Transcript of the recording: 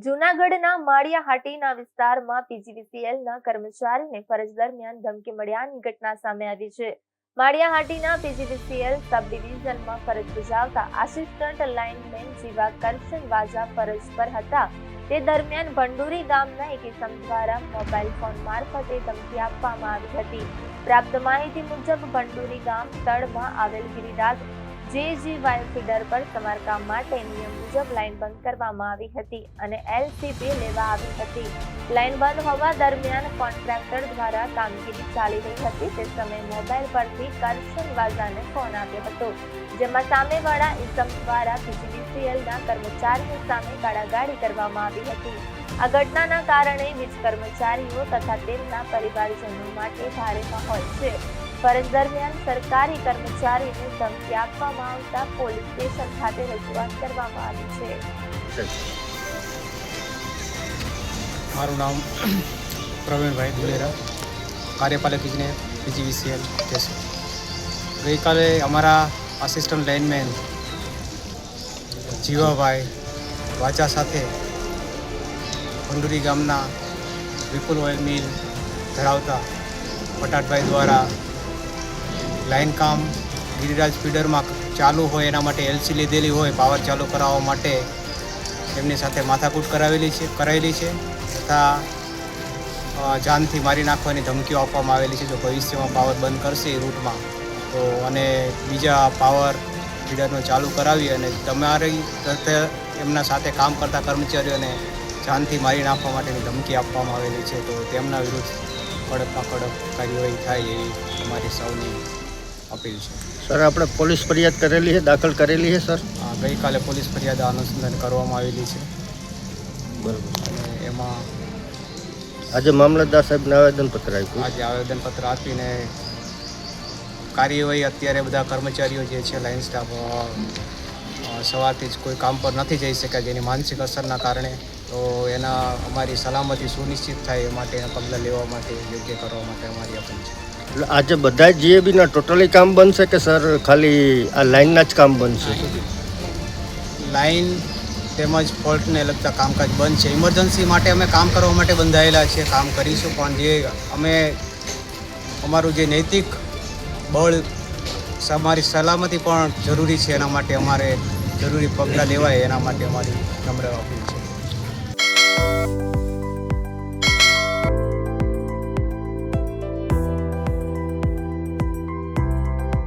જૂનાગઢના માળિયાહાટીના વિસ્તારમાં પીજીવીસીએલના કર્મચારીને ફરજ દરમિયાન ધમકી મળ્યાની ઘટના સામે આવી છે. માળિયાહાટીના પીજીવીસીએલ સબ ડિવિઝનમાં ફરજ બજાવતા આસિસ્ટન્ટ લાઇનમેન જીવા કરશન વાજા ફરજ પર હતા. તે દરમિયાન ભંડુરી ગામના એક ઇસમ દ્વારા મોબાઈલ ફોન મારફતે ધમકી આપવામાં આવી હતી. પ્રાપ્ત માહિતી મુજબ ભંડુરી ગામ તળમાં આવેલ ગિરિરાજ જેજીવાય ફીડર પર સમારકામ માટે નિયમ મુજબ લાઇન બંધ કરવામાં આવી હતી અને એલસીપી લેવા આવી હતી. લાઇન બંધ હોવા દરમિયાન કોન્ટ્રાક્ટર દ્વારા કામગીરી ચાલી રહી હતી. તે સમયે મોબાઈલ પરથી કરશન વાજાને ફોન આવ્યો હતો, જેમાં સામેવાળા ઇસમ દ્વારા પીજીવીસીએલના કર્મચારીઓ સામે ગાળાગાળી કરવામાં આવી હતી. આ ઘટનાના કારણે વીજ કર્મચારીઓ તથા તેમના પરિવારજનો માટે ભારે માહોલ છે. ફરજ દરમિયાન સરકારી કર્મચારીને ધમકી આપવામાં આવતા પોલીસ સ્ટેશન ખાતે રજૂઆત કરવામાં આવી છે. મારું નામ પ્રવીણભાઈ દુલેરા, કાર્યપાલક ઇજનેર પીજીવીસીએલ કેશોદ. ગઈકાલે અમારા આસિસ્ટન્ટ લાઇનમેન જીવાભાઈ વાચા સાથે ભંડુરી ગામના વિપુલ ઓઇલ મિલ ધરાવતા પટાટભાઈ દ્વારા લાઇન કામ ગિરિરાજ ફીડરમાં ચાલુ હોય એના માટે એલસી લીધેલી હોય, પાવર ચાલુ કરાવવા માટે એમની સાથે માથાકૂટ કરાવેલી છે તથા જાનથી મારી નાખવાની ધમકીઓ આપવામાં આવેલી છે. જો ભવિષ્યમાં પાવર બંધ કરશે એ રૂટમાં તો અને બીજા પાવર ફીડરનો ચાલુ કરાવી અને તમારી એમના સાથે કામ કરતા કર્મચારીઓને જાનથી મારી નાખવા માટેની ધમકી આપવામાં આવેલી છે. તો તેમના વિરુદ્ધ કડકમાં કડક કાર્યવાહી થાય એવી અમારી સૌની અપીલ છે. સર, આપણે પોલીસ ફરિયાદ કરેલી છે, દાખલ કરેલી છે સર? ગઈકાલે પોલીસ ફરિયાદ અનુસંધાન કરવામાં આવેલી છે. બરાબર. અને એમાં આજે મામલતદાર સાહેબને આવેદનપત્ર આપ્યું. આજે આવેદનપત્ર આપીને કાર્યવાહી અત્યારે બધા કર્મચારીઓ જે છે લાઇન સ્ટાફ સવારથી જ કોઈ કામ પર નથી જઈ શક્યા જેની માનસિક અસરના કારણે. તો એના અમારી સલામતી સુનિશ્ચિત થાય એ માટેના પગલાં લેવા માટે યોગ્ય કરવા માટે અમારી અપીલ છે. એટલે આજે બધા જીએબીના ટોટલી કામ બનશે કે સર ખાલી આ લાઇનના જ કામ બનશે? લાઇન તેમજ ફોલ્ટને લગતા કામકાજ બંધ છે. ઇમરજન્સી માટે અમે કામ કરવા માટે બંધાયેલા છીએ, કામ કરીશું, પણ જે અમે અમારું જે નૈતિક બળ, અમારી સલામતી પણ જરૂરી છે, એના માટે અમારે જરૂરી પગલાં લેવાય એના માટે અમારી નમ્ર અપીલ છે.